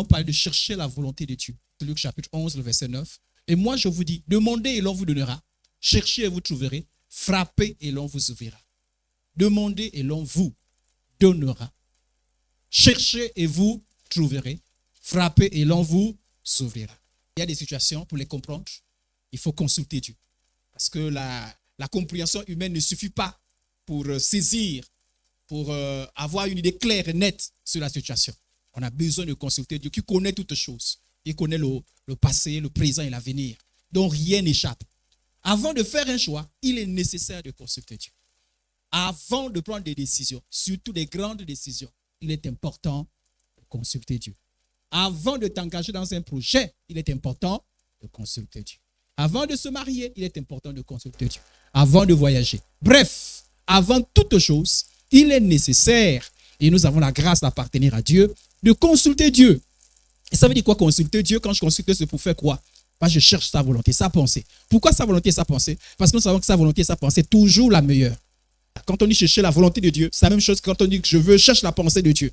parlé de chercher la volonté de Dieu. Luc chapitre 11, le verset 9. Et moi, je vous dis, demandez et l'on vous donnera. Cherchez et vous trouverez. Frappez et l'on vous ouvrira. Demandez et l'on vous donnera. Cherchez et vous trouverez. Frappez et l'on vous ouvrira. Il y a des situations, pour les comprendre, il faut consulter Dieu. Parce que la compréhension humaine ne suffit pas pour saisir, pour avoir une idée claire et nette sur la situation. On a besoin de consulter Dieu qui connaît toutes choses. Il connaît le passé, le présent et l'avenir, dont rien n'échappe. Avant de faire un choix, il est nécessaire de consulter Dieu. Avant de prendre des décisions, surtout des grandes décisions, il est important de consulter Dieu. Avant de t'engager dans un projet, il est important de consulter Dieu. Avant de se marier, il est important de consulter Dieu. Avant de voyager. Bref, avant toute chose, il est nécessaire, et nous avons la grâce d'appartenir à Dieu, de consulter Dieu. Et ça veut dire quoi consulter Dieu? Quand je consulte, c'est pour faire quoi? Parce que je cherche sa volonté, sa pensée. Pourquoi sa volonté et sa pensée? Parce que nous savons que sa volonté et sa pensée est toujours la meilleure. Quand on dit chercher la volonté de Dieu, c'est la même chose que quand on dit que je cherche la pensée de Dieu.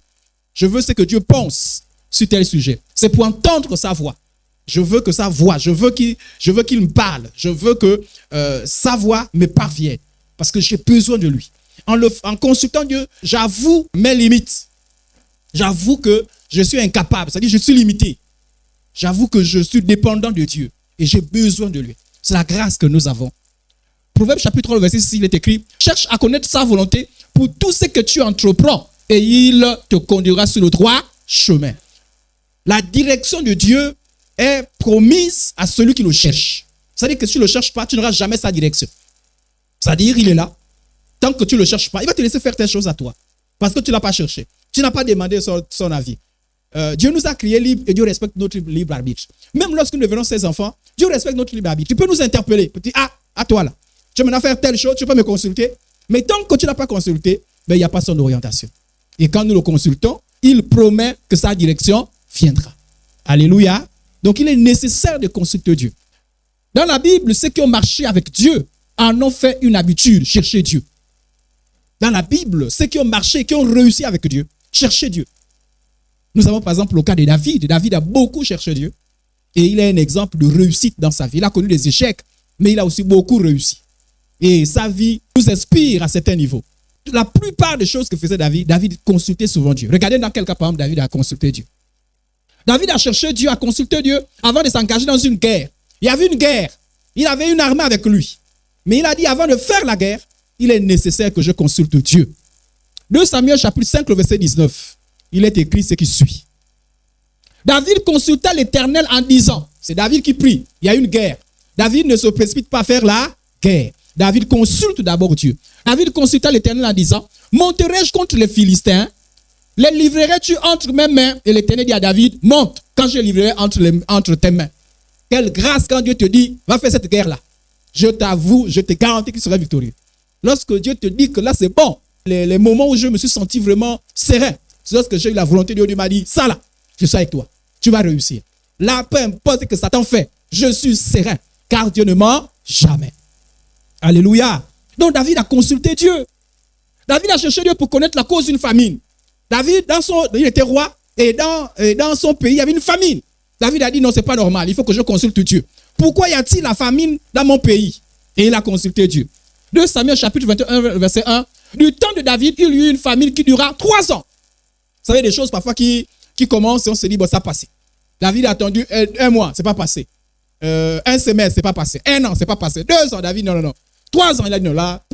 Je veux ce que Dieu pense sur tel sujet. C'est pour entendre sa voix. Je veux que sa voix, je veux qu'il me parle. Je veux que sa voix me parvienne. Parce que j'ai besoin de lui. En consultant Dieu, j'avoue mes limites. J'avoue que je suis incapable, c'est-à-dire je suis limité. J'avoue que je suis dépendant de Dieu et j'ai besoin de lui. C'est la grâce que nous avons. Proverbe chapitre 3, verset 6, il est écrit: cherche à connaître sa volonté pour tout ce que tu entreprends et il te conduira sur le droit chemin. La direction de Dieu est promise à celui qui le cherche. C'est-à-dire que si tu ne le cherches pas, tu n'auras jamais sa direction. C'est-à-dire, il est là. Tant que tu ne le cherches pas, il va te laisser faire tes choses à toi. Parce que tu ne l'as pas cherché. Tu n'as pas demandé son avis. Dieu nous a créés libres et Dieu respecte notre libre arbitre. Même lorsque nous devenons ses enfants, Dieu respecte notre libre arbitre. Tu peux nous interpeller. Tu dis, à toi là. Tu veux maintenant faire telle chose, tu peux me consulter. Mais tant que tu ne l'as pas consulté, il n'y a pas son orientation. Et quand nous le consultons, il promet que sa direction viendra. Alléluia. Donc il est nécessaire de consulter Dieu. Dans la Bible, ceux qui ont marché avec Dieu en ont fait une habitude, chercher Dieu. Dans la Bible, ceux qui ont marché, qui ont réussi avec Dieu, chercher Dieu. Nous avons par exemple le cas de David. David a beaucoup cherché Dieu. Et il est un exemple de réussite dans sa vie. Il a connu des échecs, mais il a aussi beaucoup réussi. Et sa vie nous inspire à certains niveaux. La plupart des choses que faisait David, David consultait souvent Dieu. Regardez dans quel cas, par exemple, David a consulté Dieu. David a cherché Dieu, a consulté Dieu avant de s'engager dans une guerre. Il y avait une guerre. Il avait une armée avec lui. Mais il a dit, avant de faire la guerre, il est nécessaire que je consulte Dieu. 2 Samuel chapitre 5, le verset 19. Il est écrit ce qui suit. David consulta l'Éternel en disant, c'est David qui prie, il y a une guerre. David ne se précipite pas à faire la guerre. David consulte d'abord Dieu. David consulta l'Éternel en disant, monterai-je contre les Philistins? Les livrerai-tu entre mes mains? Et l'Éternel dit à David, monte quand je livrerai entre tes mains. Quelle grâce quand Dieu te dit, va faire cette guerre-là. Je t'avoue, je te garantis qu'il sera victorieux. Lorsque Dieu te dit que là c'est bon, les moments où je me suis senti vraiment serein, c'est lorsque j'ai eu la volonté de Dieu, Dieu m'a dit, ça là, je suis avec toi, tu vas réussir. Là, peu importe ce que Satan fait, je suis serein, car Dieu ne ment jamais. Alléluia. Donc David a consulté Dieu. David a cherché Dieu pour connaître la cause d'une famine. David, il était roi, et dans son pays, il y avait une famine. David a dit, non, c'est pas normal, il faut que je consulte Dieu. Pourquoi y a-t-il la famine dans mon pays? Et il a consulté Dieu. 2 Samuel chapitre 21, verset 1. Du temps de David, il y eut une famine qui dura 3 ans. Vous savez, des choses parfois qui commencent et on se dit, bon, ça a passé. David a attendu 1 mois, c'est pas passé. 1 semestre, c'est pas passé. 1 an, c'est pas passé. 2 ans, David, non. 3 ans, il a dit, non, là,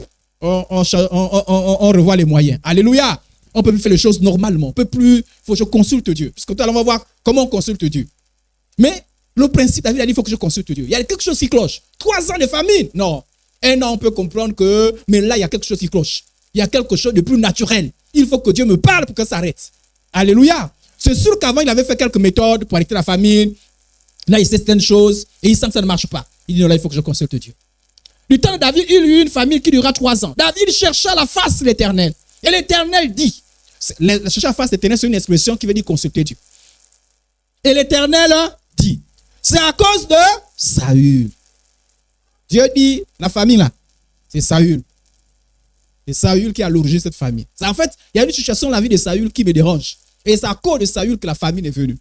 on revoit les moyens. Alléluia. On ne peut plus faire les choses normalement. On ne peut plus, il faut que je consulte Dieu. Parce que tout à l'heure, on va voir comment on consulte Dieu. Mais le principe, David a dit, il faut que je consulte Dieu. Il y a quelque chose qui cloche. 3 ans de famine. Non. 1 an, on peut comprendre que, mais là, il y a quelque chose qui cloche. Il y a quelque chose de plus naturel. Il faut que Dieu me parle pour que ça arrête. Alléluia. C'est sûr qu'avant, il avait fait quelques méthodes pour arrêter la famine. Là, il sait certaines choses et il sent que ça ne marche pas. Il dit, non, là, il faut que je consulte Dieu. Du temps de David, il y eut une famine qui dura 3 ans. David chercha la face de l'Éternel. Et l'Éternel dit, chercher la face de l'Éternel, c'est une expression qui veut dire consulter Dieu. Et l'Éternel dit, c'est à cause de Saül. Dieu dit, la famille là, c'est Saül. C'est Saül qui a l'origine de cette famille. En fait, il y a une situation dans la vie de Saül qui me dérange. Et c'est à cause de Saül que la famine est venue.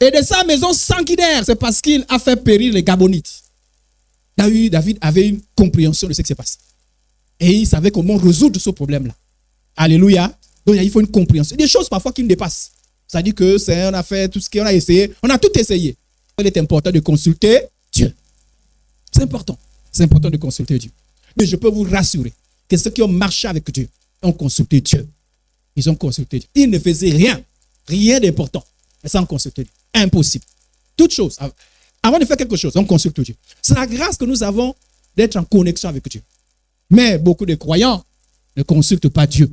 Et de sa maison sanguinaire, c'est parce qu'il a fait périr les Gabonites. David avait une compréhension de ce qui s'est passé. Et il savait comment résoudre ce problème-là. Alléluia. Donc il faut une compréhension. Des choses parfois qui nous dépassent. Ça dit que on a fait tout ce qu'on a essayé. On a tout essayé. Il est important de consulter Dieu. C'est important. C'est important de consulter Dieu. Mais je peux vous rassurer que ceux qui ont marché avec Dieu ont consulté Dieu. Ils ont consulté Dieu. Ils ne faisaient rien d'important, mais sans consulter Dieu. Impossible. Toute chose. Avant de faire quelque chose, on consulte Dieu. C'est la grâce que nous avons d'être en connexion avec Dieu. Mais beaucoup de croyants ne consultent pas Dieu.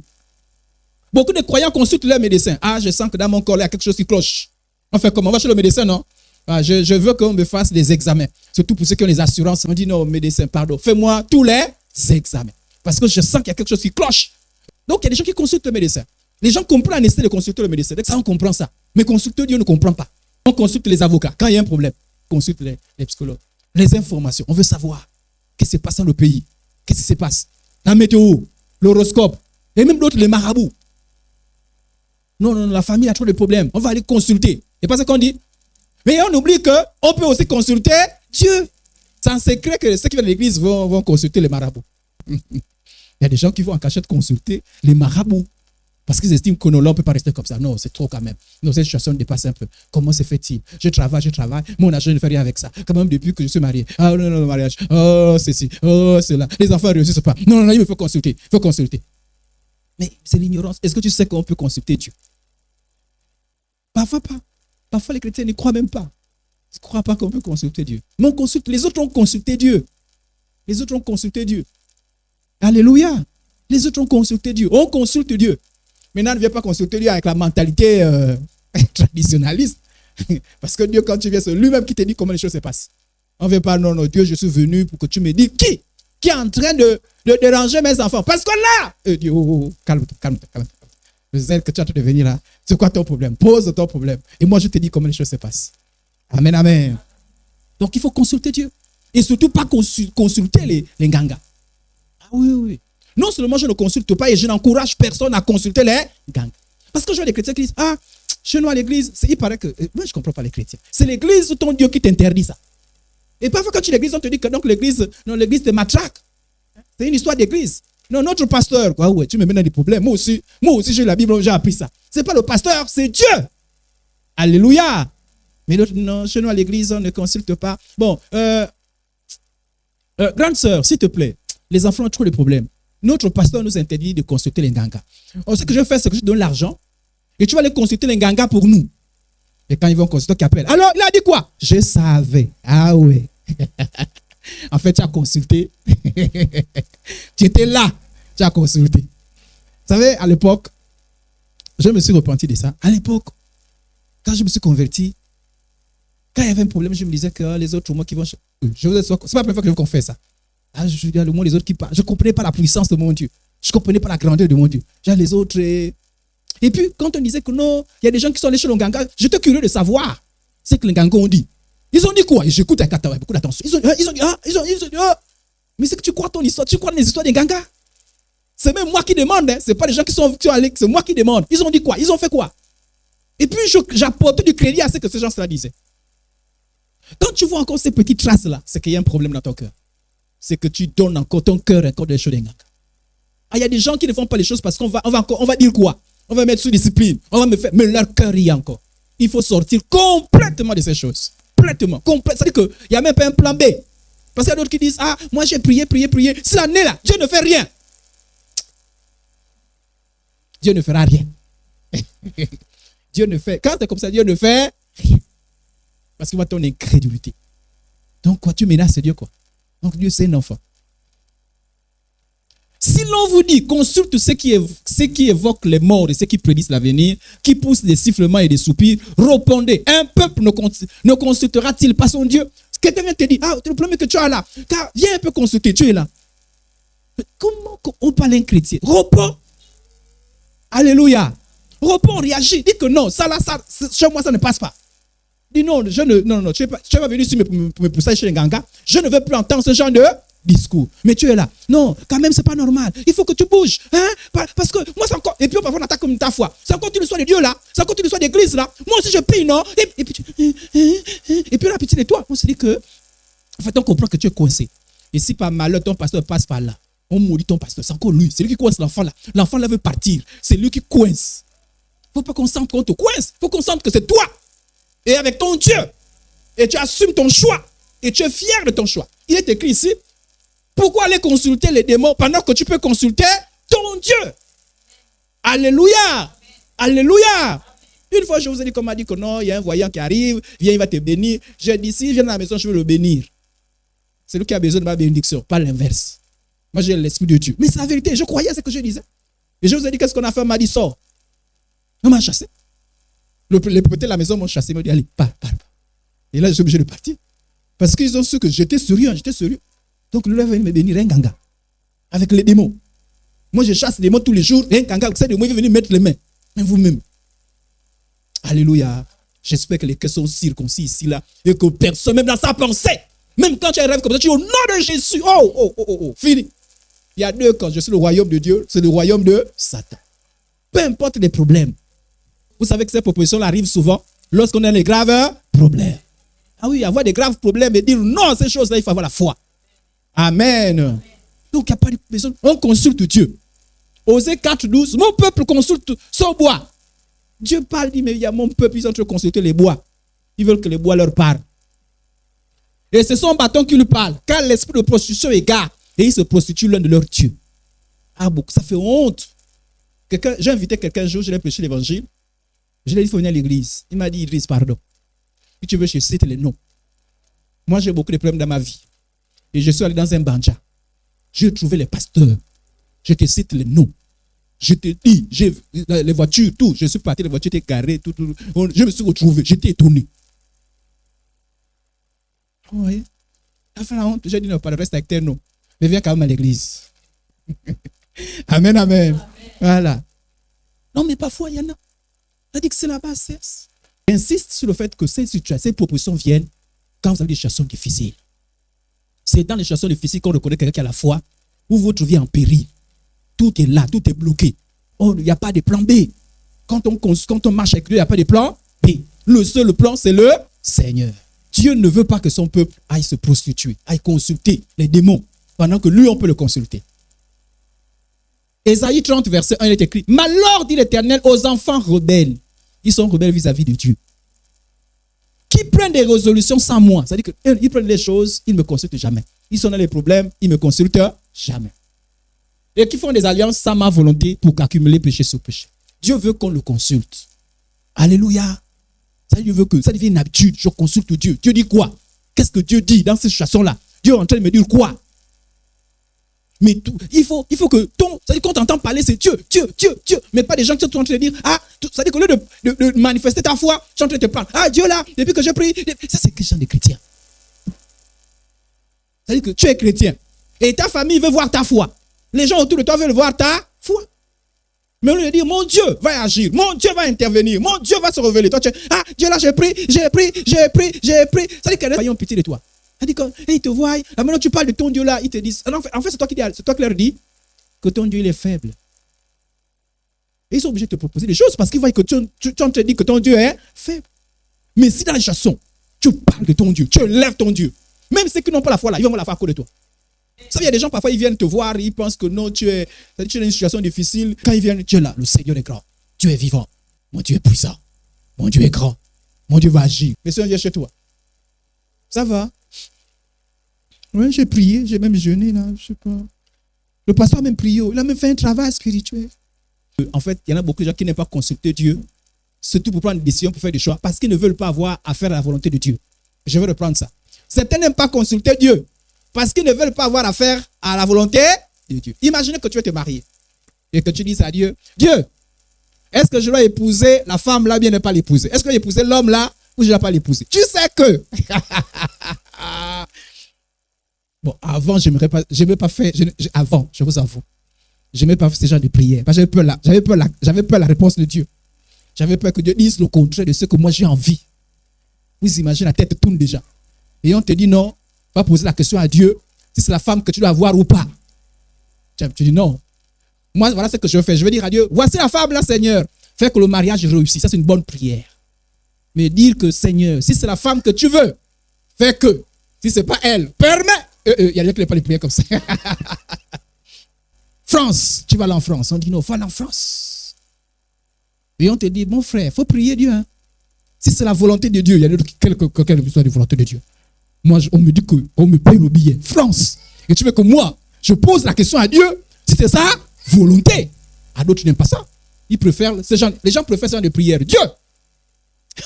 Beaucoup de croyants consultent leur médecin. Ah, je sens que dans mon corps, il y a quelque chose qui cloche. On fait comment? On va chez le médecin, non? Ah, je veux qu'on me fasse des examens. Surtout pour ceux qui ont les assurances. On dit non, médecin, pardon. Fais-moi tous les examens. Parce que je sens qu'il y a quelque chose qui cloche. Donc, il y a des gens qui consultent le médecin. Les gens comprennent la nécessité de consulter le médecin. Donc, ça, on comprend ça. Mais consulter Dieu, on ne comprend pas. On consulte les avocats. Quand il y a un problème, on consulte les psychologues. Les informations. On veut savoir qu'est-ce qui se passe dans le pays. Qu'est-ce qui se passe? La météo, l'horoscope, et même d'autres, les marabouts. Non, la famille a trop de problèmes. On va aller consulter. Et pas ce qu'on dit. Mais on oublie qu'on peut aussi consulter Dieu. C'est un secret que ceux qui viennent de l'église vont consulter les marabouts. Il y a des gens qui vont en cachette consulter les marabouts. Parce qu'ils estiment que non, là, on ne peut pas rester comme ça. Non, c'est trop quand même. Non, cette situation dépasse un peu. Comment se fait-il? Je travaille. Mon argent, je ne fais rien avec ça. Quand même, depuis que je suis marié. Ah non, le mariage. Oh, ceci. Oh, cela. Les enfants ne réussissent pas. Non, il me faut consulter. Il faut consulter. Mais c'est l'ignorance. Est-ce que tu sais qu'on peut consulter Dieu? Parfois pas. Parfois, les chrétiens ne croient même pas. Ils ne croient pas qu'on peut consulter Dieu. Mais on consulte. Les autres ont consulté Dieu. Les autres ont consulté Dieu. Alléluia. Les autres ont consulté Dieu. On consulte Dieu. Maintenant, ne viens pas consulter Dieu avec la mentalité traditionnaliste. Parce que Dieu, quand tu viens, c'est lui-même qui te dit comment les choses se passent. On ne vient pas, non, Dieu, je suis venu pour que tu me dises qui est en train de déranger mes enfants. Parce que là, Dieu, calme-toi. Je sais que tu es en train de venir là. C'est quoi ton problème? Pose ton problème. Et moi, je te dis comment les choses se passent. Amen, amen. Donc, il faut consulter Dieu. Et surtout, pas consulter les gangas. Ah oui. Non seulement je ne consulte pas et je n'encourage personne à consulter les gangas. Parce que je vois des chrétiens qui disent, ah, chez nous à l'église, il paraît que, moi je ne comprends pas les chrétiens. C'est l'église ou ton Dieu qui t'interdit ça. Et parfois quand tu es à l'église, on te dit que donc l'église te matraque. C'est une histoire d'église. Non, notre pasteur, quoi, ouais, tu me mets dans des problèmes. Moi aussi j'ai la Bible, j'ai appris ça. Ce n'est pas le pasteur, c'est Dieu. Alléluia. Mais non, chez nous à l'église, on ne consulte pas. Bon, grande sœur, s'il te plaît, les enfants ont trop de problèmes. Notre pasteur nous interdit de consulter les gangas. Ce que je fais, c'est que je donne l'argent et tu vas aller consulter les gangas pour nous. Et quand ils vont consulter, qui appelle. Alors, il a dit quoi? Je savais. Ah ouais. En fait, tu as consulté. Tu étais là. Tu as consulté. Vous savez, à l'époque, je me suis repenti de ça. À l'époque, quand je me suis converti, quand il y avait un problème, je me disais que les autres, moi qui vont... C'est pas la première fois que je confesse ça. Ah, je dis le monde les autres qui parlent. Je ne comprenais pas la puissance de mon Dieu. Je ne comprenais pas la grandeur de mon Dieu. J'ai les autres. Et puis, quand on disait que non, il y a des gens qui sont allés chez le Nganga, j'étais curieux de savoir ce que les Nganga ont dit. Ils ont dit quoi? Et j'écoute avec beaucoup d'attention. Ils ont dit, mais c'est que tu crois ton histoire, tu crois les histoires des Nganga? C'est même moi qui demande. Ce n'est pas les gens qui sont allés, c'est moi qui demande. Ils ont dit quoi? Ils ont fait quoi? Et puis, j'apporte du crédit à ce que ces gens-là disaient. Quand tu vois encore ces petites traces-là, c'est qu'il y a un problème dans ton cœur. C'est que tu donnes encore ton cœur encore des choses. Ah, il y a des gens qui ne font pas les choses parce qu'on va dire quoi? On va mettre sous discipline. On va me faire, mais leur cœur y est encore. Il faut sortir complètement de ces choses. Complètement. C'est-à-dire qu'il n'y a même pas un plan B. Parce qu'il y a d'autres qui disent, ah, moi j'ai prié. C'est l'année là, Dieu ne fait rien. Dieu ne fera rien. Dieu ne fait, quand c'est comme ça, Dieu ne fait rien. Parce qu'il voit ton incrédulité. Donc quoi, tu menaces Dieu quoi? Donc Dieu c'est un enfant. Si l'on vous dit, consulte ceux qui évoquent les morts et ceux qui prédisent l'avenir, qui poussent des sifflements et des soupirs, répondez, un peuple ne consultera-t-il pas son Dieu? Quelqu'un vient te dire, ah, le problème que tu as là, viens un peu consulter, tu es là. Mais comment on parle un chrétien? Réponds. Alléluia. Réponds, réagis, dis que non, ça là, chez moi ça ne passe pas. Dis non, tu es pas venu ici me pousser chez les gangas. Je ne veux plus entendre ce genre de discours. Mais tu es là. Non, quand même, c'est pas normal. Il faut que tu bouges. Hein? Parce que moi, c'est encore. Et puis, on va voir l'attaque comme ta foi. C'est encore tu le sois de Dieu là. C'est encore tu le sois d'église là. Moi aussi, je prie, non? Et puis, et puis là, petit de toi, on se dit que. En fait, on comprend que tu es coincé. Et si par malheur, ton pasteur passe par là, on maudit ton pasteur. C'est encore lui. C'est lui qui coince l'enfant là. L'enfant là veut partir. C'est lui qui coince. Il ne faut pas qu'on sente qu'on te coince. Il faut qu'on sente que c'est toi. Et avec ton Dieu. Et tu assumes ton choix. Et tu es fier de ton choix. Il est écrit ici. Pourquoi aller consulter les démons pendant que tu peux consulter ton Dieu? Alléluia. Alléluia. Une fois, je vous ai dit qu'on m'a dit que non, il y a un voyant qui arrive. Viens, il va te bénir. J'ai dit, s'il vient à la maison, je veux le bénir. C'est lui qui a besoin de ma bénédiction, pas l'inverse. Moi, j'ai l'esprit de Dieu. Mais c'est la vérité. Je croyais à ce que je disais. Et je vous ai dit, qu'est-ce qu'on a fait? On m'a dit, sors. On m'a chassé. Les propriétaires de la maison m'ont chassé. Ils m'ont dit, allez, pars. Et là, je suis obligé de partir. Parce qu'ils ont su que j'étais sérieux. Donc, le lève me bénir un ganga. Avec les démons. Moi, je chasse les démons tous les jours. Un ganga, vous savez, moi, il est venu mettre les mains. Même vous-même. Alléluia. J'espère que les cœurs sont circoncis ici, là. Et que personne, même dans sa pensée, même quand tu as un rêve comme ça, tu dis au nom de Jésus. Oh, fini. Il y a deux camps. Je suis le royaume de Dieu, c'est le royaume de Satan. Peu importe les problèmes. Vous savez que ces propositions arrivent souvent lorsqu'on a des graves problèmes. Ah oui, avoir des graves problèmes et dire non à ces choses-là, il faut avoir la foi. Amen. Donc, il n'y a pas de besoin. On consulte Dieu. Osée 4:12, mon peuple consulte son bois. Dieu parle, dit, mais il y a mon peuple, ils sont en train de consulter les bois. Ils veulent que les bois leur parlent. Et c'est son bâton qui lui parle. Car l'esprit de prostitution égare. Et ils se prostituent l'un de leurs dieux. Ah, beaucoup, ça fait honte. J'ai invité quelqu'un un jour, je lui ai prêché l'évangile. Je lui ai dit, il faut venir à l'église. Il m'a dit, Idriss, pardon. Si tu veux, je cite les noms. Moi, j'ai beaucoup de problèmes dans ma vie. Et je suis allé dans un banja. J'ai trouvé les pasteurs. Je te cite les noms. Je te dis, j'ai les voitures, tout. Je suis parti, les voitures étaient garées, tout. Je me suis retrouvé. J'étais étonné. Vous voyez? À la fin, la honte, j'ai dit, non, pas le reste avec tes noms. Mais viens quand même à l'église. Amen, amen. Voilà. Non, mais parfois, il y en a. On a dit que c'est la bassesse. J'insiste sur le fait que ces situations, ces propositions viennent quand vous avez des situations difficiles. C'est dans les situations difficiles qu'on reconnaît quelqu'un qui a la foi, où vous vous trouvez en péril. Tout est là, tout est bloqué. Oh, il n'y a pas de plan B. Quand on marche avec lui, il n'y a pas de plan B. Le seul plan, c'est le Seigneur. Dieu ne veut pas que son peuple aille se prostituer, aille consulter les démons, pendant que lui, on peut le consulter. Ésaïe 30, verset 1, il est écrit, malheur, dit l'Éternel, aux enfants rebelles. Ils sont rebelles vis-à-vis de Dieu. Qui prennent des résolutions sans moi. C'est-à-dire qu'ils prennent les choses, ils ne me consultent jamais. Ils sont dans les problèmes, ils ne me consultent jamais. Et qui font des alliances sans ma volonté pour accumuler péché sur péché. Dieu veut qu'on le consulte. Alléluia. Dieu veut que ça devienne une habitude. Je consulte Dieu. Dieu dit quoi? Qu'est-ce que Dieu dit dans cette situation-là? Dieu est en train de me dire quoi? Mais tout, il faut que c'est-à-dire qu'on t'entend parler, c'est Dieu. Mais pas des gens qui sont en train de dire, c'est-à-dire qu'au lieu de manifester ta foi, tu es en train de te prendre. Ah, Dieu là, depuis que j'ai prié. Ça, c'est Christian des chrétiens. C'est-à-dire que tu es chrétien. Et ta famille veut voir ta foi. Les gens autour de toi veulent voir ta foi. Mais on lui dit, mon Dieu va agir, mon Dieu va intervenir, mon Dieu va se révéler. Toi, tu es, Dieu là, j'ai pris. C'est-à-dire qu'elle a pitié de toi. Elle dit qu'ils te voient, maintenant tu parles de ton Dieu là, ils te disent, en fait c'est toi qui leur dis que ton Dieu il est faible. Et ils sont obligés de te proposer des choses parce qu'ils voient que tu te dis que ton Dieu est faible. Mais si dans les chansons, tu parles de ton Dieu, tu élèves ton Dieu, même ceux qui n'ont pas la foi là, ils vont avoir la foi à cause de toi. Vous savez, il y a des gens parfois ils viennent te voir, ils pensent que non, tu es dans une situation difficile. Quand ils viennent, Dieu est là, le Seigneur est grand, Dieu est vivant, mon Dieu est puissant, mon Dieu est grand, mon Dieu va agir. Mais si on vient chez toi, ça va? Oui, j'ai prié, j'ai même jeûné là, je sais pas. Le pasteur a même prié, il a même fait un travail spirituel. En fait, il y en a beaucoup de gens qui n'aiment pas consulter Dieu, surtout pour prendre des décisions, pour faire des choix, parce qu'ils ne veulent pas avoir à faire la volonté de Dieu. Je vais reprendre ça. Certains n'aiment pas consulter Dieu, parce qu'ils ne veulent pas avoir à faire à la volonté de Dieu. Imaginez que tu veux te marier et que tu dis à Dieu, Dieu, est-ce que je dois épouser la femme là, bien ne pas l'épouser? Est-ce que je dois épouser l'homme là, ou je ne dois pas l'épouser? Tu sais que... Bon, avant, je n'aimais pas faire, avant, je vous avoue, je n'aimais pas faire ce genre de prière. J'avais peur de la réponse de Dieu. J'avais peur que Dieu dise le contraire de ce que moi j'ai envie. Vous imaginez, la tête tourne déjà. Et on te dit non, va poser la question à Dieu. si c'est la femme que tu dois avoir ou pas. Tu dis non. Moi, voilà ce que je fais. Je vais dire à Dieu, voici la femme là, Seigneur. Fais que le mariage réussisse. Ça, c'est une bonne prière. Mais dire que, Seigneur, si c'est la femme que tu veux, fais que. Si ce n'est pas elle, permets. Il y a des gens qui n'ont pas les prières comme ça. France, tu vas aller en France. On dit non, il faut aller en France. Et on te dit, mon frère, il faut prier Dieu. Hein. Si c'est la volonté de Dieu, il y a quelqu'un qui soit de volonté de Dieu. Moi, on me dit qu'on me paye le billet. France. Et tu veux que moi, je pose la question à Dieu, si c'est ça, volonté. À d'autres, tu n'aimes pas ça. Ils préfèrent, les gens préfèrent faire des prières. Dieu.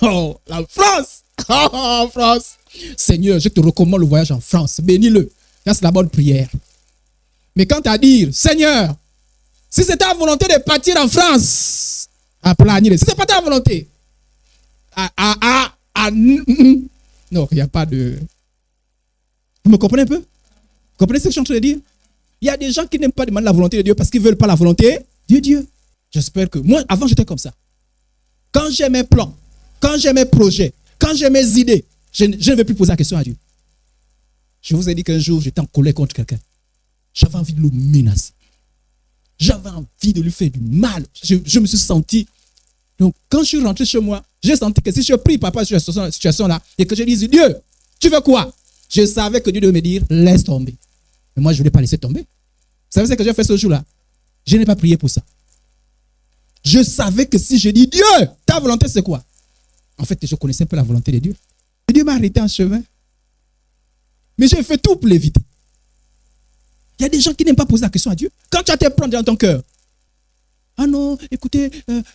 Oh, la France. Oh, France. Seigneur, je te recommande le voyage en France. Bénis-le. Ça, c'est la bonne prière. Mais quant à dire, Seigneur, si c'est ta volonté de partir en France, à planir, si ce n'est pas ta volonté, non, il n'y a pas de... Vous me comprenez un peu? Vous comprenez ce que je suis en train de dire? Il y a des gens qui n'aiment pas demander la volonté de Dieu parce qu'ils ne veulent pas la volonté de Dieu. J'espère que... Moi, avant, j'étais comme ça. Quand j'ai mes plans, quand j'ai mes projets, quand j'ai mes idées, je ne vais plus poser la question à Dieu. Je vous ai dit qu'un jour, j'étais en colère contre quelqu'un. J'avais envie de le menacer. J'avais envie de lui faire du mal. Je me suis senti... Donc, quand je suis rentré chez moi, j'ai senti que si je prie papa sur cette situation-là et que je dis, Dieu, tu veux quoi? Je savais que Dieu devait me dire, laisse tomber. Mais moi, je ne voulais pas laisser tomber. Vous savez ce que j'ai fait ce jour-là? Je n'ai pas prié pour ça. Je savais que si je dis, Dieu, ta volonté, c'est quoi? En fait, je connaissais un peu la volonté de Dieu. Et Dieu m'a arrêté en chemin. Mais j'ai fait tout pour l'éviter. Il y a des gens qui n'aiment pas poser la question à Dieu. Quand tu as tes plans dans ton cœur, ah non, écoutez,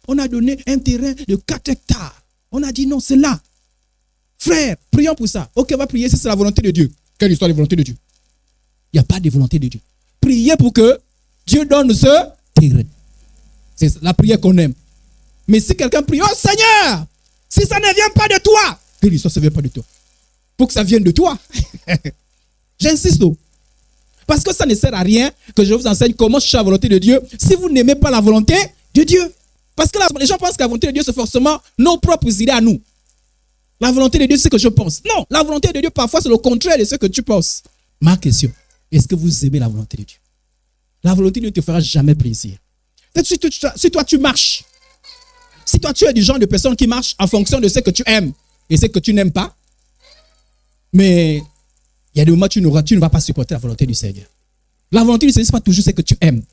on a donné un terrain de 4 hectares. On a dit non, c'est là. Frère, prions pour ça. Ok, on va prier si c'est la volonté de Dieu. Quelle histoire de volonté de Dieu? Il n'y a pas de volonté de Dieu. Priez pour que Dieu donne ce terrain. C'est la prière qu'on aime. Mais si quelqu'un prie, oh Seigneur, si ça ne vient pas de toi, que l'histoire ne vient pas de toi. Pour que ça vienne de toi. J'insiste. Parce que ça ne sert à rien que je vous enseigne comment chercher la volonté de Dieu si vous n'aimez pas la volonté de Dieu. Parce que là, les gens pensent que la volonté de Dieu, c'est forcément nos propres idées à nous. La volonté de Dieu, c'est ce que je pense. Non, la volonté de Dieu, parfois, c'est le contraire de ce que tu penses. Ma question, est-ce que vous aimez la volonté de Dieu? La volonté de Dieu ne te fera jamais plaisir. Si toi, tu marches, si toi, tu es du genre de personne qui marche en fonction de ce que tu aimes et ce que tu n'aimes pas, mais il y a des moments où tu ne vas pas supporter la volonté du Seigneur. La volonté du Seigneur, ce n'est pas toujours ce que tu aimes.